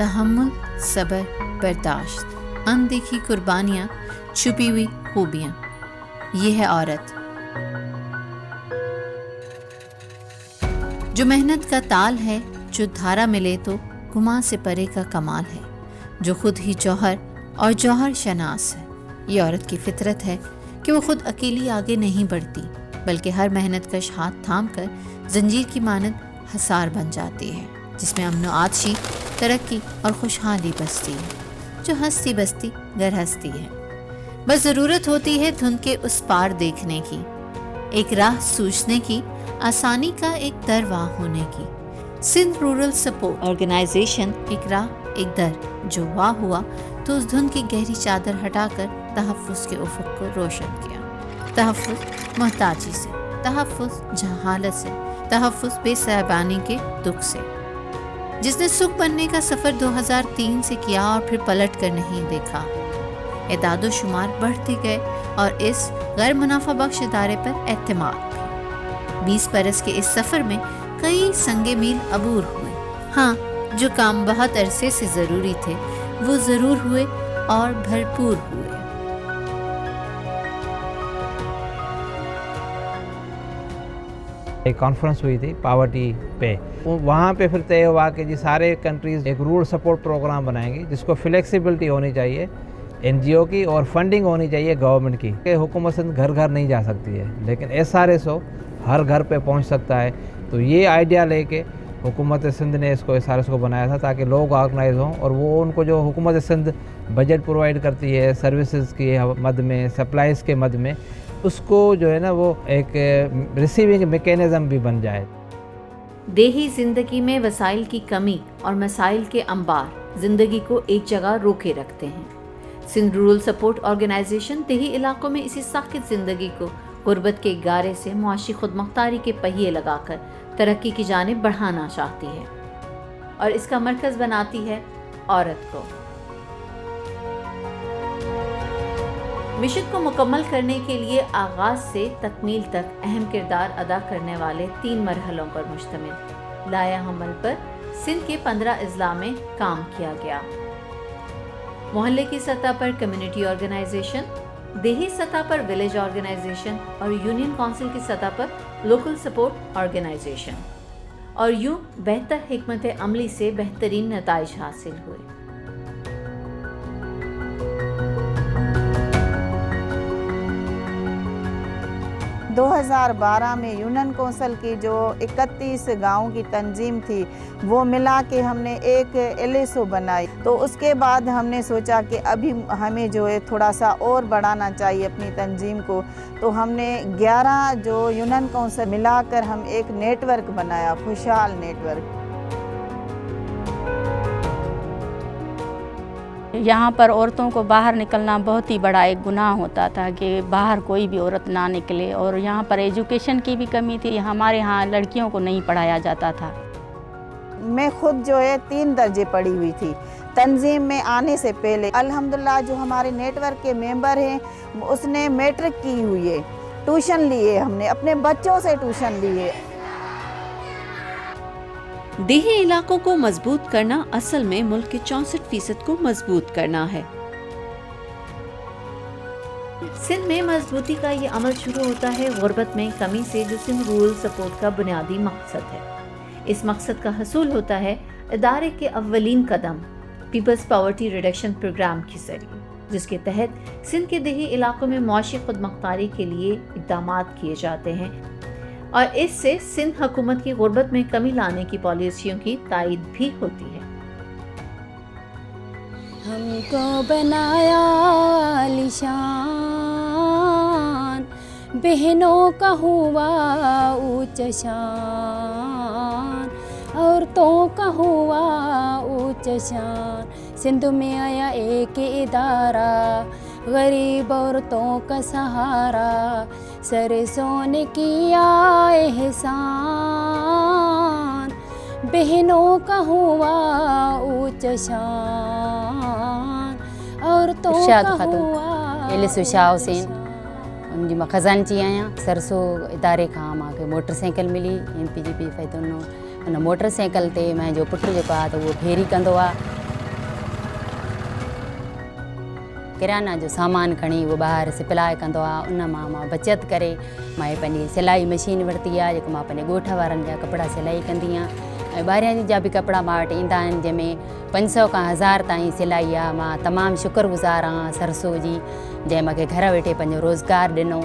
तहम्मुल, सब्र, बर्दाश्त, अनदेखी कुर्बानियाँ, छुपी हुई खूबियाँ। ये है औरत जो मेहनत का ताल है, जो धारा मिले तो गुमा से परे का कमाल है, जो खुद ही जौहर और जौहर शनास है। ये औरत की फितरत है कि वो खुद अकेली आगे नहीं बढ़ती, बल्कि हर मेहनत कश हाथ थाम कर जंजीर की मानद हसार बन जाती है, जिसमें अमन आतशी, तरक्की और खुशहाली बसती है, जो हंसती बसती गर हंसती है। बस ज़रूरत होती है धुंध के उस पार देखने की, एक राह सूझने की, आसानी का एक दर वहाँ होने की। सिंध रूरल सपोर्ट ऑर्गेनाइजेशन एक राह एक दर, जो वाह हुआ तो उस धुंध की गहरी चादर हटाकर तहफ़्फ़ुज़ के उफ़ुक़ को रोशन किया। तहफ़्फ़ुज़ मोहताजी से, तहफ़्फ़ुज़ जहालत से, तहफ़्फ़ुज़ बेसाहबानी के दुख से। जिसने सुख बनने का सफ़र 2003 से किया और फिर पलट कर नहीं देखा। एदादो शुमार बढ़ते गए और इस गैर मुनाफा बख्श इदारे पर एतमाद भी। 20 बरस के इस सफ़र में कई संगे मील अबूर हुए। हाँ, जो काम बहुत अरसे से ज़रूरी थे वो ज़रूर हुए और भरपूर हुए। एक कॉन्फ्रेंस हुई थी पावर्टी पे, वहाँ पे फिर तय हुआ कि जी सारे कंट्रीज़ एक रूरल सपोर्ट प्रोग्राम बनाएंगी, जिसको फ्लेक्सिबिलिटी होनी चाहिए एनजीओ की और फंडिंग होनी चाहिए गवर्नमेंट की। कि हुकूमत सिंध घर घर नहीं जा सकती है, लेकिन SRSO हर घर पे पहुँच सकता है। तो ये आइडिया लेके हुकूमत सिंध ने इसको SRSO को बनाया था, ताकि लोग ऑर्गेनाइज हों और वो उनको जो हुकूमत सिंध बजट प्रोवाइड करती है सर्विसेज के मद में, सप्लाईज़ के मद में, उसको जो है ना वो एक रिसीविंग मैकेनिज़्म भी बन जाए। देही जिंदगी में वसाइल की कमी और मसाइल के अंबार जिंदगी को एक जगह रोके रखते हैं। सिंध रूरल सपोर्ट ऑर्गेनाइजेशन देही इलाकों में इसी साकित जिंदगी को गुर्बत के गारे से मुआशी खुदमुख्तारी के पहिए लगाकर तरक्की की जानिब बढ़ाना चाहती है और इसका मरकज़ बनाती है औरत को। मिशन को मुकम्मल करने के लिए आगाज से तकमील तक अहम किरदार अदा करने वाले 3 मरहलों पर मुश्तमिल लाया हमल पर सिंध के 15 अजला में काम किया गया। मोहल्ले की सतह पर कम्युनिटी ऑर्गेनाइजेशन, देही सतह पर विलेज ऑर्गेनाइजेशन और यूनियन काउंसिल की सतह पर लोकल सपोर्ट ऑर्गेनाइजेशन। और यूं बेहतर हिकमत अमली से बेहतरीन नताइज हासिल हुए। – 2012 में यूनियन कौंसिल की जो 31 गाँव की तंजीम थी वो मिला के हमने एक LSO बनाई। तो उसके बाद हमने सोचा कि अभी हमें जो है थोड़ा सा और बढ़ाना चाहिए अपनी तंजीम को। तो हमने 11 जो यूनियन कौंसिल मिलाकर हम एक नेटवर्क बनाया, खुशहाल नेटवर्क। यहाँ पर औरतों को बाहर निकलना बहुत ही बड़ा एक गुनाह होता था कि बाहर कोई भी औरत ना निकले, और यहाँ पर एजुकेशन की भी कमी थी। हमारे यहाँ लड़कियों को नहीं पढ़ाया जाता था। मैं खुद जो है 3 दर्जे पढ़ी हुई थी तंजीम में आने से पहले। अल्हम्दुलिल्लाह जो हमारे नेटवर्क के मेंबर हैं उसने मैट्रिक की हुई है, ट्यूशन लिए, हमने अपने बच्चों से ट्यूशन लिए। देही इलाकों को मजबूत करना असल में मुल्क के 64% को मजबूत करना है। सिंध में मजबूती का ये अमल शुरू होता है गुर्बत में कमी से, जो सिंध रूरल सपोर्ट का बुनियादी मकसद है। इस मकसद का हसूल होता है इदारे के अव्वलीन कदम पीपल्स पॉवर्टी रिडक्शन प्रोग्राम के जरिए, जिसके तहत सिंध के देही इलाकों में मुआशी खुदमुख्तारी के लिए इक़दाम किए जाते हैं और इससे सिंध हुकूमत की गुर्बत में कमी लाने की पॉलिसियों की तायद भी होती है। हमको बनाया लिशान, बहनों का हुआ ऊंच शान, औरतों का हुआ ऊंच शान। सिंध में आया एक इदारा, गरीब औरतों का सहारा, सरसों ने किया एहसान, बहनों का हुआ ऊंच शान, औरतों का हुआ। LSO शाह हुसैन उनकी मां खजानची आहियां। सरसो इदारे खां मूंखे मोटरसाइकिल मिली MPGP फ़ैदुनो। उन मोटरसाइकिल ते मुंहिंजो पुटु जेको आहे त उहो फेरी कंदो आहे। किराना जो सामान खणी वो ॿाहिरि सिपलाए कंदो आहे, उन मां बचति करे मां पंहिंजी सिलाई मशीन वरिती आहे जेको मां पंहिंजे ॻोठ वारनि जा कपिड़ा सिलाई कंदी आहियां। ऐं ॿाहिरियां जा बि कपिड़ा मां वटि ईंदा आहिनि जंहिंमें 500 खां 1000 ताईं सिलाई आहे। मां तमामु शुक्रगुज़ार आहियां सरसो जी, जंहिं मूंखे घर वेठे पंहिंजो रोज़गार ॾिनो।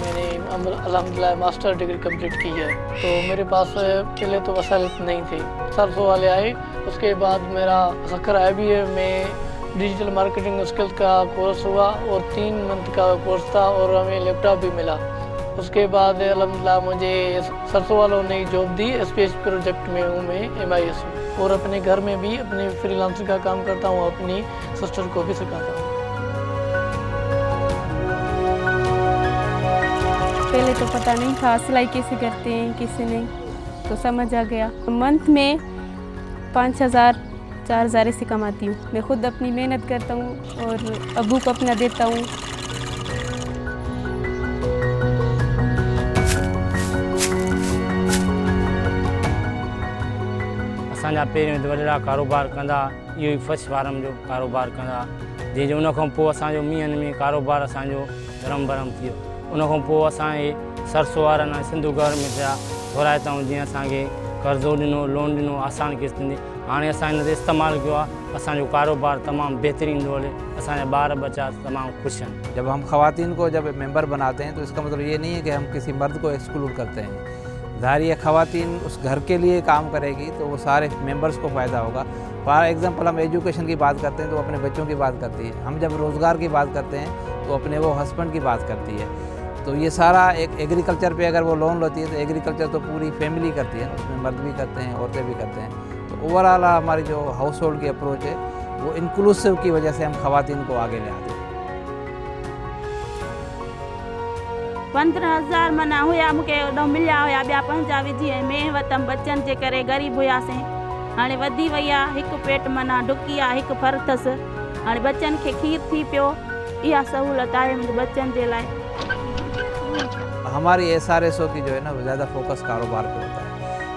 मैंने अल्हम्दुलिल्लाह मास्टर डिग्री कंप्लीट की है, तो मेरे पास पहले तो वसाइल नहीं थे। सरसों वाले आए, उसके बाद मेरा सकर IBA में डिजिटल मार्केटिंग स्किल्स का कोर्स हुआ और 3 मंथ का कोर्स था और हमें लैपटॉप भी मिला। उसके बाद अल्हम्दुलिल्लाह मुझे सरसों वालों ने जॉब दी। SPH प्रोजेक्ट में हूँ मैं MIS में, और अपने घर में भी अपने फ्रीलांसर का काम करता हूँ, अपनी सिस्टर को भी सिखाता हूँ। पहले तो पता नहीं था सिलाई कैसे करते हैं कैसे नहीं, तो समझ आ गया। मंथ में 5000 4000 ऐसे कमाती हूँ। मैं खुद अपनी मेहनत करता हूँ और अबू को अपना देता हूँ। असांजा पहिरियों वॾेरा कारोबार कंदा, इहो ई फर्स्ट फार्म जो कारोबार कंदा, जंहिंजो उन खां पोइ असांजो मींहनि में कारोबार असांजो गरम बरम थी वियो। उन खां पोइ असांजे सरसो वारनि सिंधु गवर्नमेंट जा घुराइताऊं जीअं असांखे कर्ज़ो ॾिनो, लोन ॾिनो, आसान किस्त ॾिनी। हाणे असां हिन ते इस्तेमालु कयो आहे, असांजो कारोबार तमामु बहितरीन थो हले, असांजा ॿार बच्चा तमामु ख़ुशि आहिनि। जब हम ख़वातीन को जब मेंबर बनाते हैं तो इसका मतलब ये नहीं है कि हम किसी मर्द को एक्सक्लूड करते हैं। ज़ाहिर है ख़वातीन उस घर के लिए काम करेगी तो वो सारे मेंबर्स को फ़ायदा होगा। फॉर एग्ज़ाम्पल हम एजुकेशन की बात करते हैं तो अपने बच्चों की बात करती है, हम जब रोज़गार की बात करते हैं तो अपने वो हस्बैंड की बात करती है। तो ये सारा एक एग्रीकल्चर पे अगर वो लोन लेती है तो एग्रीकल्चर तो पूरी फैमिली करती है, उसमें मर्द भी करते हैं, औरतें भी करते हैं। तो ओवरऑल हमारी जो हाउस होल्ड की अप्रोच है वो इंक्लूसिव की वजह से हम ख़वातीन को आगे ले आते हैं। 15,000 मना हुआ मूंखे ओॾो मिलिया हुया, ॿिया 5 विझी में वतम बच्चनि जे करे ग़रीब हुआसीं। हाणे वधी वई आहे, हिकु पेट मना डुकी आहे, हिकु फर अथसि। हाणे बच्चनि खे खीर थी पियो, इहा सहूलत आहे मुंहिंजे बच्चनि जे लाइ। हमारी SRSO की जो है ना वो ज़्यादा फोकस कारोबार पे होता है।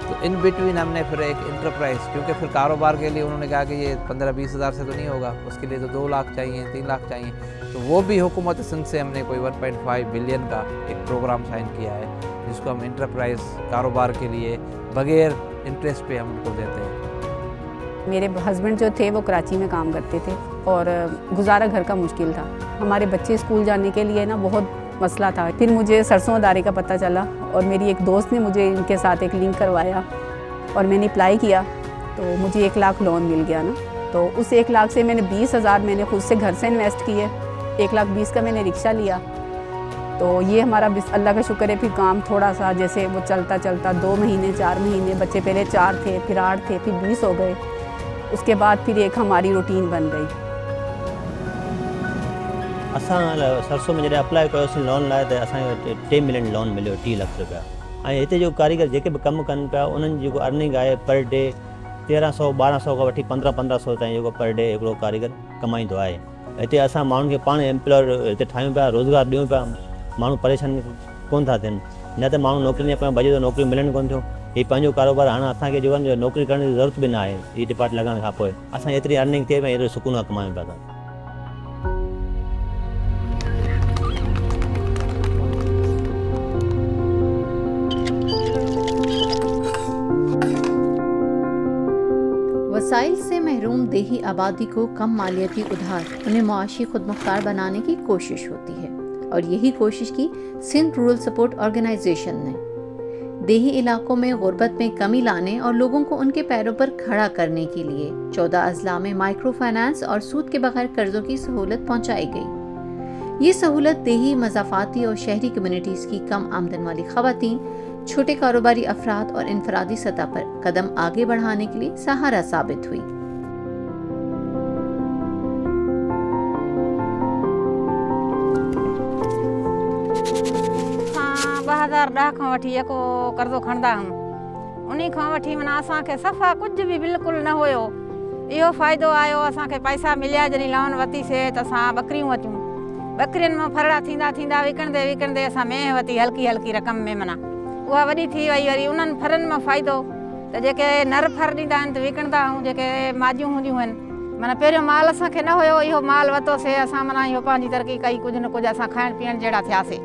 तो इन बिटवीन हमने फिर एक इंटरप्राइज, क्योंकि फिर कारोबार के लिए उन्होंने कहा कि ये 15-20 हज़ार से तो नहीं होगा, उसके लिए तो 2 लाख चाहिए, 3 लाख चाहिए। तो वो भी हुकूमत सिंध से हमने कोई 1.5 बिलियन का एक प्रोग्राम साइन किया है, जिसको हम इंटरप्राइज कारोबार के लिए बगैर इंटरेस्ट पे हम उनको देते हैं। मेरे हस्बैंड जो थे वो कराची में काम करते थे और गुजारा घर का मुश्किल था। हमारे बच्चे स्कूल जाने के लिए ना बहुत मसला था। फिर मुझे सरसों अदारे का पता चला और मेरी एक दोस्त ने मुझे इनके साथ एक लिंक करवाया और मैंने अप्लाई किया तो मुझे 1 लाख लोन मिल गया ना। तो उस 1 लाख से मैंने 20,000 मैंने खुद से घर से इन्वेस्ट किए, 1,20,000 का मैंने रिक्शा लिया। तो ये हमारा अल्लाह का शुक्र है, फिर काम थोड़ा सा जैसे वो चलता चलता 2 महीने 4 महीने, बच्चे पहले 4 थे, फिर 8 थे, फिर 20 हो गए। उसके बाद फिर एक हमारी रूटीन बन गई। असां सरसों में जॾहिं अप्लाई कयोसीं लोन लाइ त असांखे 3 मिलियन लोन मिलियो, 30 लाख रुपया। ऐं हिते जो कारीगर जेके बि कमु कनि पिया उन्हनि जी जेको अर्निंग आहे पर डे 1300-1200 खां वठी 1500 ताईं जेको पर डे हिकिड़ो कारीगर कमाईंदो आहे। हिते असां माण्हुनि खे पाण एम्प्लॉयर हिते ठाहियूं पिया, रोज़गार ॾियूं पिया, माण्हू परेशान कोन था थियनि। न त माण्हू नौकिरी न पिया भॼे तो नौकिरी मिलनि कोन थियूं। हीउ पंहिंजो कारोबार हाणे असांखे जीवन जो नौकिरी करण जी ज़रूरत बि न आहे। हीउ डिपार्ट लॻण खां पोइ असां एतिरी अर्निंग थिए पई, एतिरो सुकून खां कमायूं पिया था। वसाइल से महरूम देही आबादी को कम मालियती उधार उन्हें मुआशी खुद मुख्तार बनाने की कोशिश होती है, और यही कोशिश की सिंध रूरल सपोर्ट ऑर्गेनाइजेशन ने। देही इलाकों में गुर्बत में कमी लाने और लोगों को उनके पैरों पर खड़ा करने के लिए 14 अजला में माइक्रो फाइनेंस और सूद के बगैर कर्जों की सहूलत पहुंचाई गई। ये सहूलत देही, मज़ाफ़ाती और शहरी कम्युनिटीज़ की कम आमदन वाली ख़वातीन, छोटे कारोबारी अफराद और इनफरादी सतह पर कदम आगे बढ़ाने के लिए सहारा साबित हुई। 2010 खां वठी जेको कर्ज़ो खणंदा आहियूं, उन खां वठी माना असांखे सफ़ा कुझु बि बिल्कुलु न हुयो। इहो फ़ाइदो आयो, असांखे पैसा मिलिया जॾहिं लोन वरितीसीं त असां ॿकरियूं वरितियूं। ॿकरियुनि मां फरड़ा थींदा थींदा विकिणंदे असां मेंह वरिती हल्की हल्की रक़म में, माना उहा वॾी थी वई। वरी उन्हनि फरनि मां फ़ाइदो त जेके नर फर ॾींदा आहिनि त विकिणंदा आहियूं, जेके माजियूं हूंदियूं आहिनि माना पहिरियों माल असांखे न हुयो, इहो माल वरितोसीं असां, माना इहो पंहिंजी तरक़ी कई, कुझु न कुझु असां खाइण पीअण जहिड़ा थियासीं।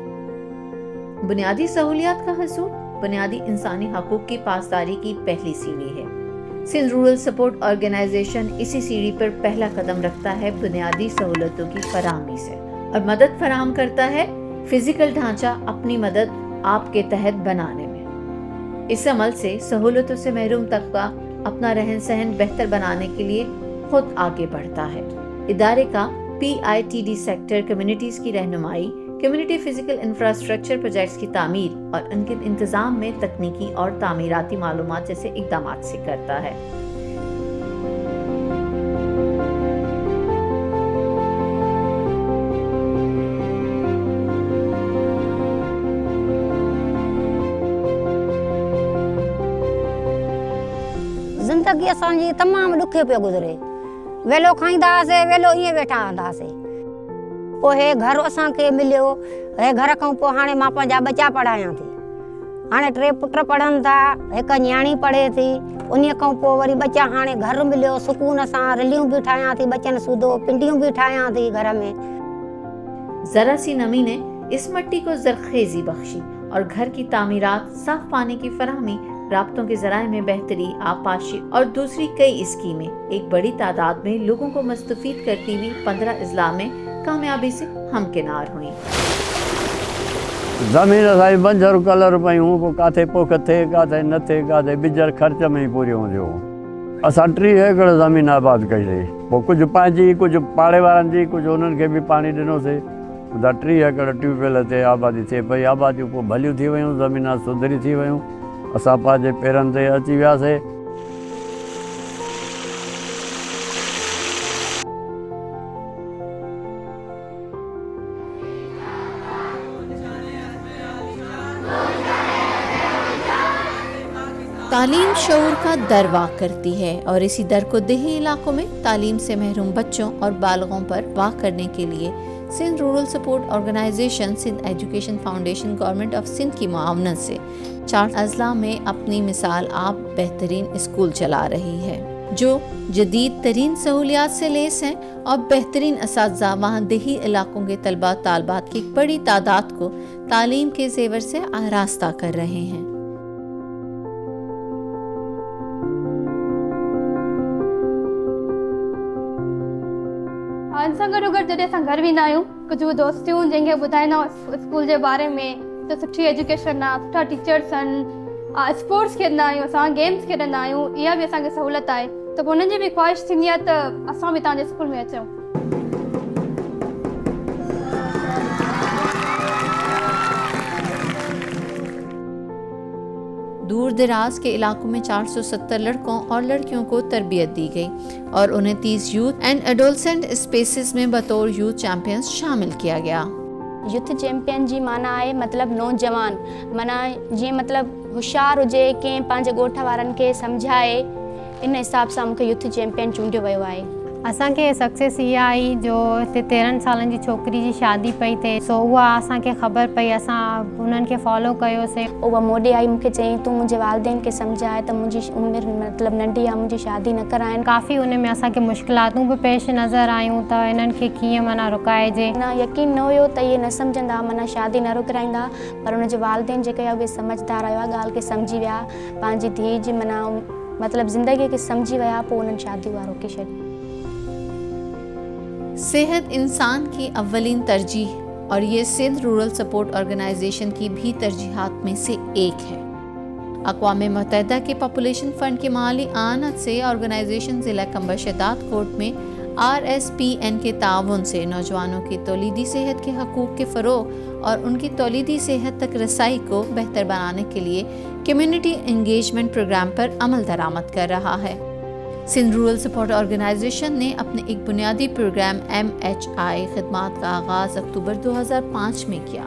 बुनियादी सहूलियात का हसूल बुनियादी इंसानी हकूक की पासदारी की पहली सीढ़ी है। सिंध रूरल सपोर्ट ऑर्गेनाइजेशन इसी सीढ़ी पर पहला कदम रखता है बुनियादी सहूलतों की फराहमी से और मदद फराहम करता है फिजिकल ढांचा अपनी मदद आपके तहत बनाने में। इस अमल से सहूलतों से महरूम तबका अपना रहन सहन बेहतर बनाने के लिए खुद आगे बढ़ता है। इदारे का PITD सेक्टर कम्युनिटीज की रहनुमाई, कम्युनिटी फिजिकल इंफ्रास्ट्रक्चर प्रोजेक्ट्स की तामीर और उनके इंतजाम में तकनीकी और तामीराती मालूमात जैसे इकदामात से करता है। ज़िंदगी असांजी तमामु ॾुखियो पियो गुज़रे। वेलो खाईंदा हुआसीं, वेलो ईअं वेठा हूंदा हुआसीं। पोइ हे घर असांखे मिलियो, हे घर खां पोइ हाणे मां पंहिंजा बचा पढ़ायां थी। हाणे 3 पुट पढ़नि था, हिकु न्याणी पढ़े थी, उन खां पोइ वरी बचा हाणे घर मिलियो, सुकून सां रिलियूं बि ठाहियां थी, बचनि सूधो पिंडियूं बि ठाहियां थी घर में। जरा सी नमी ने इस मिट्टी को जरखेजी बख्शी और घर की तामीरात, साफ पानी की फराहमी, राब्तों के जराए में बेहतरी, आबपाशी और दूसरी कई स्कीमें एक बड़ी तादाद में लोगों को मुस्तफीद करती हुई 15 अजला में कामयाबी से हमकिनार हुई। ज़मीन असांजी बंजर कलर पयूं, पोइ काथे पोख थिए, काथे न थिए, काथे ॿिजर ख़र्च में ई पूरी हूंदियूं। असां 30 एकड़ ज़मीन आबाद कईसीं, पोइ कुझु पंहिंजी, कुझु पाड़े वारनि जी, कुझु उन्हनि खे बि पाणी ॾिनोसीं। 30 एकड़ ट्यूबवेल ते आबादी थिए पई, आबादियूं पोइ भलियूं थी वियूं, ज़मीन सुधरी थी वियूं, असां पंहिंजे पेरनि ते अची वियासीं। तालीम शऊर का दर वाक़ करती है और इसी दर को देही इलाकों में तालीम से महरूम बच्चों और बालगों पर वाक़ करने के लिए Sindh rural support organisation, Sindh education foundation, government of Sindh की मुआवनत से 4 अजला में अपनी मिसाल आप बेहतरीन स्कूल चला रही है, जो जदीद तरीन सहूलियात से लेस हैं और बेहतरीन असातिज़ा वहाँ देही इलाकों के तलबा तालबात की एक बड़ी तादाद को तालीम के जेवर से आरास्ता कर रहे हैं। असां गॾो गॾु जॾहिं असां घर वेंदा आहियूं, कुझु दोस्तियूं जंहिंखे ॿुधाईंदा स्कूल जे बारे में, त सुठी एजुकेशन आहे, सुठा टीचर्स आहिनि, स्पोर्ट्स खेॾंदा आहियूं, असां गेम्स खेॾंदा आहियूं, इहा बि असांखे सहूलियत आहे। त पोइ उन्हनि जी बि ख़्वाहिश थींदी आहे त असां बि तव्हांजे स्कूल में अचूं। दूर दराज के इलाकों में 470 लड़कों और लड़कियों को तरबियत दी गई और 29 यूथ एंड एडोलसेंट स्पेसेस में बतौर यूथ चैंपियंस शामिल किया गया। यूथ चैंपियन जी माना आहे मतलब नौजवान, माना जीअं मतलब होशियार हुजे, कंहिं पंहिंजे ॻोठ वारनि खे सम्झाए, इन हिसाब सां मूंखे यूथ चैंपियन चूंडियो वियो आहे। असांखे सक्सेस इहा आई जो हिते 13 सालनि जी छोकिरी जी शादी पई थिए, सो उहा असांखे ख़बर पई, असां उन्हनि खे फॉलो कयोसीं। उहा मोॾे आई, मूंखे चयईं तूं मुंहिंजे वालिदेन खे सम्झाए त मुंहिंजी उमिरि मतलब नंढी आहे, मुंहिंजी शादी न कराइनि। काफ़ी उन में असांखे मुश्किलातूं बि पेश नज़र आयूं त इन्हनि खे कीअं माना रुकाइजे। न यकीन न हुयो त इहे न सम्झंदा, माना शादी न रुकाईंदा, पर उनजे वालिदेन जेके आहे उहे सम्झदार हुया, ॻाल्हि खे सम्झी विया, पंहिंजी धीउ जी माना मतलब ज़िंदगी खे सम्झी विया, पोइ उन्हनि शादी उहा रोके छॾी। सेहत इंसान की अव्वलीन तरजीह और ये सिंध रूरल सपोर्ट ऑर्गेनाइजेशन की भी तरजीहात में से एक है। अक़वाम मुत्तहिदा के पॉपुलेशन फंड के माली आनत से ऑर्गेनाइजेशन ज़िला कंबर शदात कोट में RSPN के ताउन से नौजवानों की तौलीदी सेहत के हकूक़ के फ़रोग़ और उनकी तौलीदी सेहत तक रसाई को बेहतर बनाने के लिए कम्युनिटी इंगेजमेंट प्रोग्राम पर अमल दरामद कर रहा है। सिंध रूरल सपोर्ट ऑर्गेनाइजेशन ने अपने एक बुनियादी प्रोग्राम MHI खिदमात का आगाज़ अक्टूबर 2005 में किया,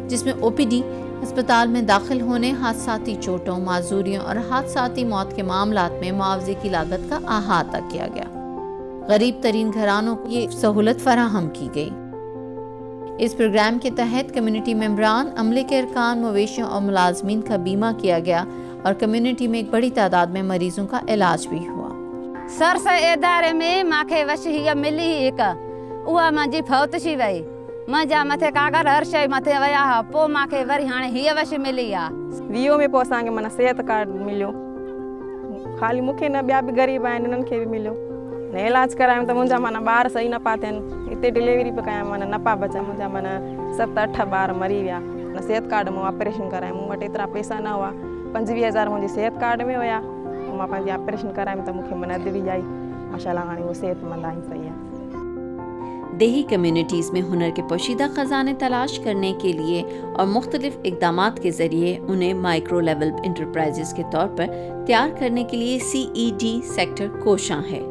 जिसमें OPD, अस्पताल में दाखिल होने, हादसाती चोटों, माजूरियों और हादसाती मौत के मामलात में मुआवजे की लागत का अहाता किया गया। गरीब तरीन घरानों को ये सहूलत फराहम की गई। इस प्रोग्राम के तहत कम्युनिटी मेंबरान, अमले के अरकान, मवेशियों और मुलाजमीन का बीमा किया गया और कम्युनिटी में एक बड़ी तादाद में मरीजों का इलाज भी हुआ। सरस इदारे में मूंखे वश हीअ मिली हिकु, उहा मुंहिंजी फौत थी वई। मुंहिंजा मथे कागर हर शइ मथे विया हुआ, पोइ मूंखे वरी हाणे हीअ वश मिली आहे। वीओ में पोइ असांखे माना सिहत कार्ड मिलियो, ख़ाली मूंखे न, ॿिया बि ग़रीब आहिनि उन्हनि खे बि मिलियो। ने इलाज करायूं त मुंहिंजा माना ॿार सही न पिया थियनि, हिते डिलीवरी पिया कयां माना न पिया बचनि, मुंहिंजा माना 7-8 ॿार मरी विया। सिहत कार्ड मां ऑपरेशन करायो, मूं वटि एतिरा पैसा न हुआ, 25,000 मुंहिंजे सिहत कार्ड में हुया, मां पंहिंजी ऑपरेशन करायमि त मूंखे मदद बि आई। माशाल्लाह हाणे वो सेहतमंद आहिनि, सही आहे। देही कम्युनिटीज़ में हुनर के पोशीदा ख़जाने तलाश करने के लिए और मुख्तलिफ इक़दामात के ज़रिए उन्हें माइक्रो लेवल इंटरप्राइजेज़ के तौर पर तैयार करने के लिए CED सेक्टर कोशां है।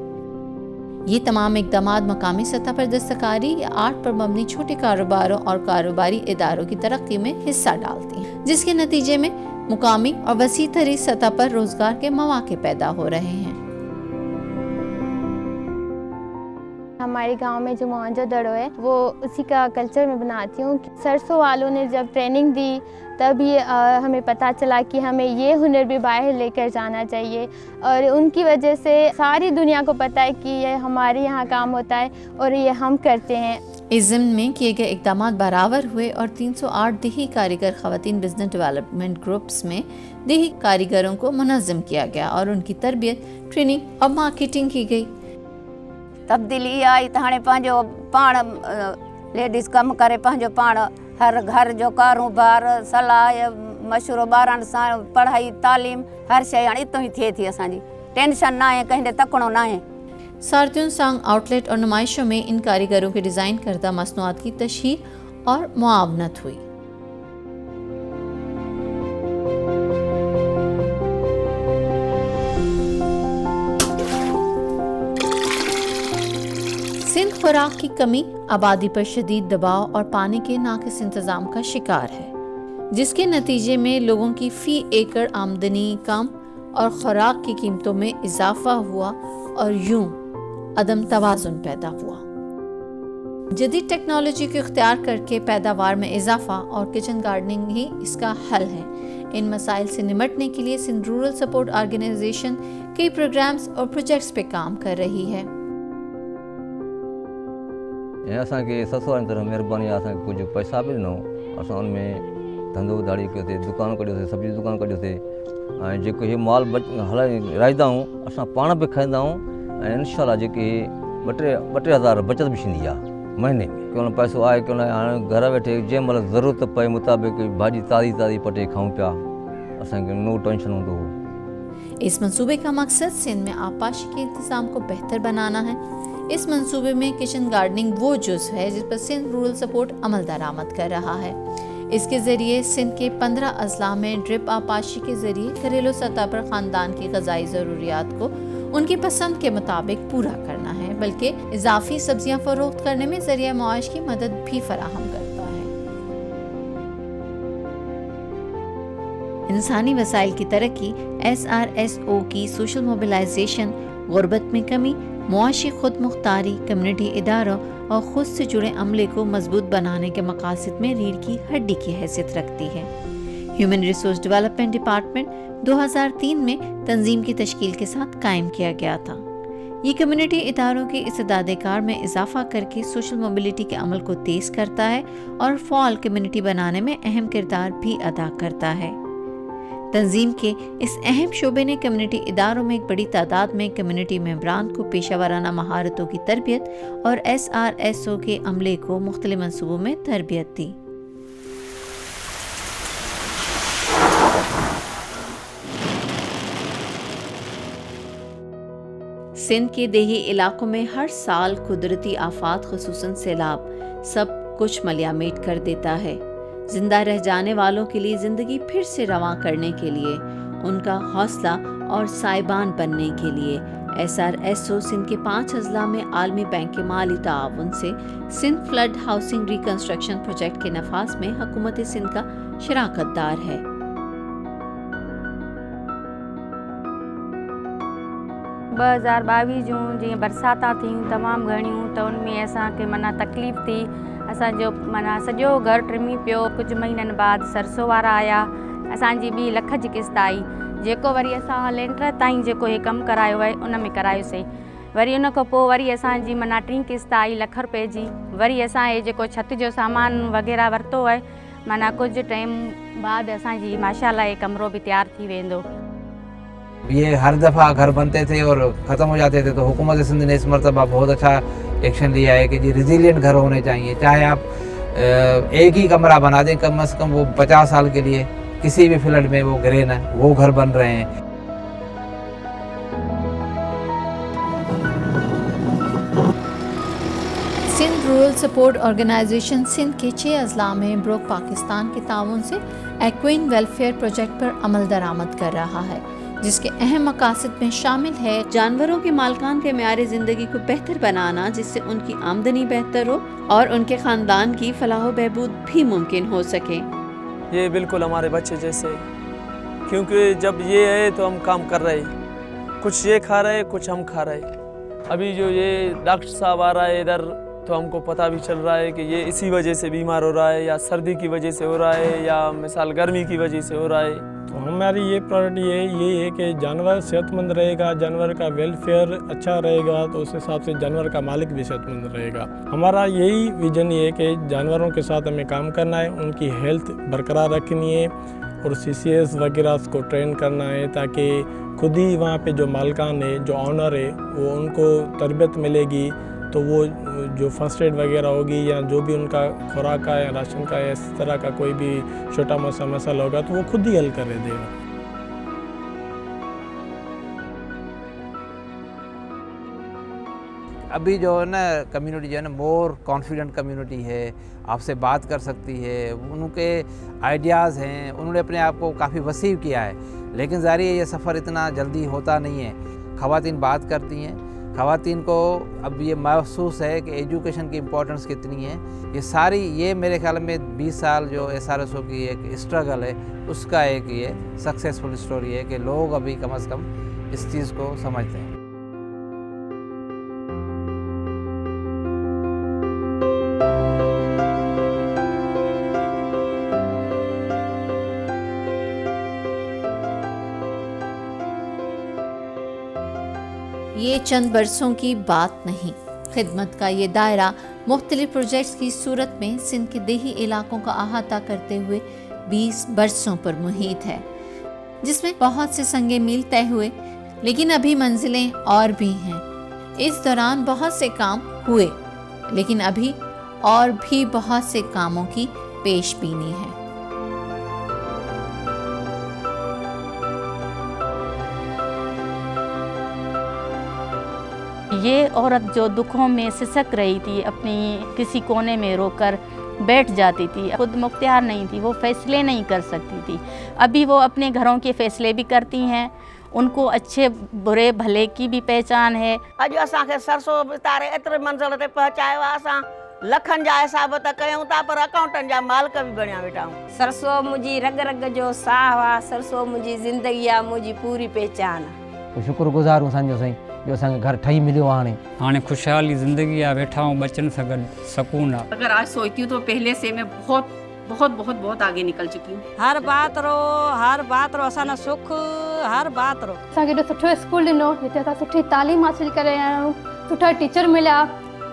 ये तमाम इक़दामात मकामी सतह पर दस्तकारी या आर्ट पर मबनी छोटे कारोबारों और कारोबारी इदारों की तरक्की में हिस्सा डालती हैं, जिसके नतीजे में मुकामी और वसी तरी सतह पर रोजगार के मौके पैदा हो रहे हैं। हमारे गांव में जो मोहनजोदड़ो है वो उसी का कल्चर में बनाती हूँ। सरसों वालों ने जब ट्रेनिंग दी तब ये हमें पता चला कि हमें ये हुनर भी बाहर लेकर जाना चाहिए, और उनकी वजह से सारी दुनिया को पता है कि ये हमारे यहाँ काम होता है और ये हम करते हैं। इस ज़िम्न में किए गए इक़दामात बराबर हुए और 308 देही कारीगर ख़वातीन बिजनेस डेवलपमेंट ग्रुप्स में देही कारीगरों को मुनज़्ज़म किया गया और उनकी तरबियत, ट्रेनिंग और मार्केटिंग की गई। तब्दीली आई त हाणे पंहिंजो पाण लेडीज़ कमु करे पंहिंजो पाण हर घर जो कारोबार, सलाह मशहूरु, ॿारनि सां पढ़ाई तालीम हर शइ हाणे इतो ई थिए थी। असांजी टेंशन ना है, कंहिंजे तकणो ना है। सार्तियुन सांग आउटलेट और नुमाइशों में इन कारीगरों के डिज़ाइन करदा मसनूआत की तशहीर और मुआवनत हुई। सिंध खुराक की कमी, आबादी पर शदीद दबाव और पानी के नाकिस इंतज़ाम का शिकार है, जिसके नतीजे में लोगों की फ़ी एकड़ आमदनी कम और खुराक की कीमतों में इजाफा हुआ और यूं अदम तवाज़ुन पैदा हुआ। जदीद टेक्नोलॉजी को इख्तियार करके पैदावार में इजाफा और किचन गार्डनिंग ही इसका हल है। इन मसाइल से निमटने के लिए सिंध रूरल सपोर्ट ऑर्गेनाइजेशन कई प्रोग्राम्स और प्रोजेक्ट्स पे काम कर रही है। असांखे ससु वारनि तरफ़ महिरबानी आहे, असांखे कुझु पैसा बि ॾिनो, असां उन में धंधो धाड़ी कयोसीं, दुकान कढियोसीं, सब्जी दुकान कढियोसीं, ऐं जेको इहे माल राईंदा आहियूं असां पाण बि खाईंदा आहियूं, ऐं इनशाला जेके 2-3 हज़ार बचत बि थींदी आहे महीने में। कंहिं महिल पैसो आहे, कंहिं महिल हाणे घर वेठे जंहिं महिल ज़रूरत पए मुताबिक़ भाॼी ताज़ी पटे खाऊं पिया, असांखे नो टेंशन हूंदो हो। इस मंसूबे का मकसद सिंध में आबपाशी के इंतज़ाम को बेहतर बनाना है। इस मंसूबे में किचन गार्डनिंग वो जुज़ है जिस पर सिंध रूरल सपोर्ट अमल दरामद कर रहा है। इसके ज़रिए सिंध के 15 अजला में ड्रिप आबपाशी के ज़रिए घरेलू सतह पर ख़ानदान की ग़ज़ाई ज़रूरियात को उनकी पसंद के मुताबिक पूरा करना है, बल्कि इजाफी सब्जियां फ़रोख्त करने में ज़रिया मुआश की मदद भी फराहम करता है। इंसानी वसाइल की तरक्की, SRSO की सोशल मोबिलाइजेशन, गुर्बत में कमी, मुआशी खुद मुख्तारी, कम्युनिटी इदारों और खुद से जुड़े अमले को मजबूत बनाने के मकासद में रीढ़ की हड्डी की हैसियत रखती है। ह्यूमन रिसोर्स डेवलपमेंट डिपार्टमेंट 2003 में तंजीम की तश्कील के साथ कायम किया गया था। ये कम्युनिटी इदारों की इस्तेदाद-ए-कार में इजाफा करके सोशल मोबिलिटी के अमल को तेज़ करता है और फ़आल कम्युनिटी बनाने में अहम किरदार भी अदा करता है। तंजीम के इस अहम शोबे ने कम्युनिटी इदारों में एक बड़ी तादाद में कम्युनिटी मेंबरान को पेशा वाराना महारतों की तरबियत और SRSO के अमले को मुख्तलिफ मंसूबों में तरबियत दी। सिंध के देही इलाकों में हर साल कुदरती आफात ख़ुसूसन सैलाब सब कुछ मलियामेट कर देता है। जिंदा रह जाने वालों के लिए ज़िंदगी फिर से रवां करने के लिए, उनका हौसला और साइबान बनने के लिए SRSO सिंध के 5 अजला में आलमी बैंक के माली ताआवुन से Sindh flood housing reconstruction project के नफाज में हुकूमत सिंध का शराकतदार है। 2022 जूं जीअं बरसातां थियूं तमामु घणियूं, त उनमें असांखे माना तकलीफ़ थी। असांजो माना सॼो घरु टिमी पियो। कुझु महीननि बाद सरसों वारा आया, असांजी 2 लख जी किस्त आई। जेको वरी असां लेंटर ताईं जेको हे कमु करायो आहे उन में करायोसीं। वरी उन खां पोइ वरी असांजी माना टीं किस्त आई ₹1 लाख जी। वरी असां हे जेको छत जो सामान वग़ैरह वरितो आहे, माना कुछ टाइम बाद असांजी माशाल्लाह ये कमरो भी तैयार थी वेंदो। ये हर दफ़ा घर बनते थे और ख़त्म हो जाते थे, तो हुकूमत सिंध ने इस मरतबा बहुत अच्छा एक्शन लिया है कि जी रिजिलियंट घर होने चाहिए। चाहे आप एक ही कमरा बना दें, कम से कम वो 50 साल के लिए किसी भी फ्लड में वो गिरे ना, वो घर बन रहे हैं। Sindh rural support organisation Sindh के 6 अजला में ब्रोक पाकिस्तान के ताउन से एक्वेन वेलफेयर प्रोजेक्ट पर अमल दरामद कर रहा है, जिसके अहम मकासद में शामिल है जानवरों के मालकान के म्यारे ज़िंदगी को बेहतर बनाना, जिससे उनकी आमदनी बेहतर हो और उनके ख़ानदान की फलाह बहबूद भी मुमकिन हो सके। ये बिल्कुल हमारे बच्चे जैसे, क्योंकि जब ये है तो हम काम कर रहे, कुछ ये खा रहे कुछ हम खा रहे। अभी जो ये डॉक्टर साहब आ रहा है इधर, तो हमको पता भी चल रहा है कि ये इसी वजह से बीमार हो रहा है, या सर्दी की वजह से हो रहा है, या मिसाल गर्मी की वजह से हो रहा है। तो हमारी ये प्रायोरिटी ये है कि जानवर सेहतमंद रहेगा, जानवर का वेलफेयर अच्छा रहेगा, तो उस हिसाब से जानवर का मालिक भी सेहतमंद रहेगा। हमारा यही विजन ये है कि जानवरों के साथ हमें काम करना है, उनकी हेल्थ बरकरार रखनी है और CCS वगैरह को ट्रेन करना है, ताकि खुद ही वहाँ पे जो मालकान है, जो ऑनर है, वो उनको तरबियत मिलेगी, तो वो जो फर्स्ट एड वगैरह होगी या जो भी उनका खुराक का या राशन का या इस तरह का कोई भी छोटा मोटा मसला होगा तो वो खुद ही हल कर देगा। अभी जो है ना कम्युनिटी जो है ना मोर कॉन्फिडेंट कम्युनिटी है, आपसे बात कर सकती है, उनके आइडियाज़ हैं, उन्होंने अपने आप को काफ़ी वसीव किया है। लेकिन ज़ाहिर है ये सफ़र इतना जल्दी होता नहीं है। ख़वातीन बात करती हैं, ख़वातीन को अब ये महसूस है कि एजुकेशन की इम्पोर्टेंस कितनी है। ये मेरे ख्याल में 20 साल जो SRSO की एक स्ट्रगल है, उसका एक ये सक्सेसफुल स्टोरी है कि लोग अभी कम से कम इस चीज़ को समझते हैं। ये चंद बरसों की बात नहीं, खिदमत का ये दायरा मुख्तलिफ प्रोजेक्ट्स की सूरत में सिंध के देही इलाकों का अहाता करते हुए 20 बरसों पर मुहित है, जिसमें बहुत से संगे मील तय हुए, लेकिन अभी मंजिलें और भी हैं। इस दौरान बहुत से काम हुए, लेकिन अभी और भी बहुत से कामों की पेशबीनी है। ये औरत जो दुखों में सिसक रही थी, अपनी किसी कोने में रोकर बैठ जाती थी, खुद मुख्तियार नहीं थी, वो फैसले नहीं कर सकती थी। अभी वो अपने घरों के फैसले भी करती हैं, उनको अच्छे बुरे भले की भी पहचान है। अॼु असांखे सरसों बितारे एतिरे मंज़िल ते पहुचायो आहे, असां लखनि जा हिसाब त कयूं था, पर अकाउंटनि जा मालिक बि बणिया वेठा आहियूं। सरसों मुंहिंजी रग रग जो साह आहे, सरसों मुंहिंजी ज़िंदगी आहे, मुंहिंजी पूरी पहचान आहे। शुक्रगुज़ार हूं असांजो साईं, जो असांखे घर ठही मिलियो आहे। हाणे खुशहाली ज़िंदगी आहे, वेठा हूं बच्चन सां गॾु सुकून आहे। अगर आज सोचती हूँ तो पहले से मैं बहुत बहुत बहुत बहुत आगे निकल चुकी हूँ। हर बात रो असां सुख, हर बात रो असांखे एॾो सुठो स्कूल ॾिनो, हिते असां सुठी तालीम हासिल करे आया आहियूं, सुठा टीचर मिलिया,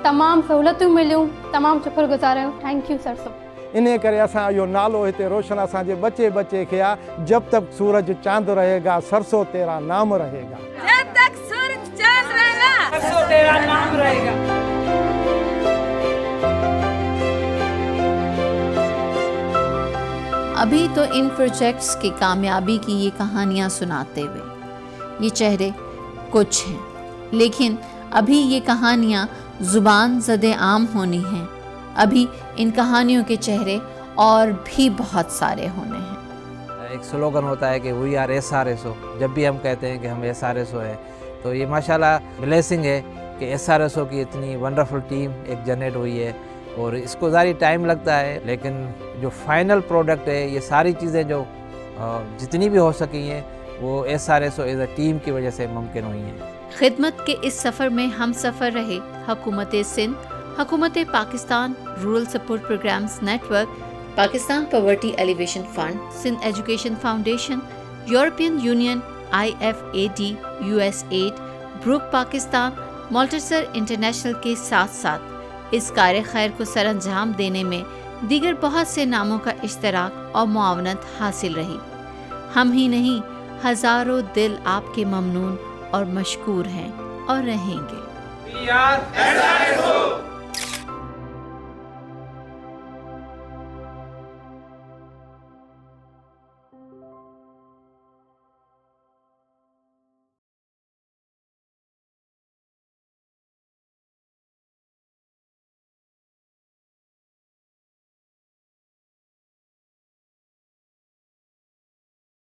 तमामु सहूलियतूं मिलियूं, तमामु शुक्रगुज़ार आहियूं। थैंक यू सरसो। इन करे असां इहो नालो हिते रोशन असांजे बच्चे बच्चे खे आहे, जब तक सूरज चांद रहेगा सरसों तेरा नाम रहेगा। जब तक सूरज चांद रहेगा सरसों तेरा नाम रहेगा। अभी तो इन प्रोजेक्ट्स की कामयाबी की ये कहानियाँ सुनाते हुए ये चेहरे कुछ हैं, लेकिन अभी ये कहानियाँ ज़ुबान ज़दे आम होनी हैं। अभी इन कहानियों के चेहरे और भी बहुत सारे होने हैं। एक स्लोगन होता है कि वी आर SRSO। जब भी हम कहते हैं कि हम SRSO है, तो ये माशाल्लाह ब्लेसिंग है कि SRSO की इतनी वंडरफुल टीम एक जनरेट हुई है, और इसको ज़ारी टाइम लगता है, लेकिन जो फाइनल प्रोडक्ट है, ये सारी चीज़ें जो जितनी भी हो सकी हैं, वो SRSO एज अ टीम की वजह से मुमकिन हुई हैं। खिदमत के इस सफ़र में हम सफ़र रहे हुकूमत सिंध, हुकूमत Pakistan, rural support programmes network, Pakistan poverty alleviation fund, Sindh education foundation, European Union, IFAD, USAID, Brooke Pakistan, Malteser International के साथ साथ इस कार्य खैर को सरअंजाम देने में दीगर बहुत से नामों का इश्तराक और मुआवनत हासिल रही। हम ही नहीं, हजारों दिल आपके ममनून और मशकूर हैं और रहेंगे।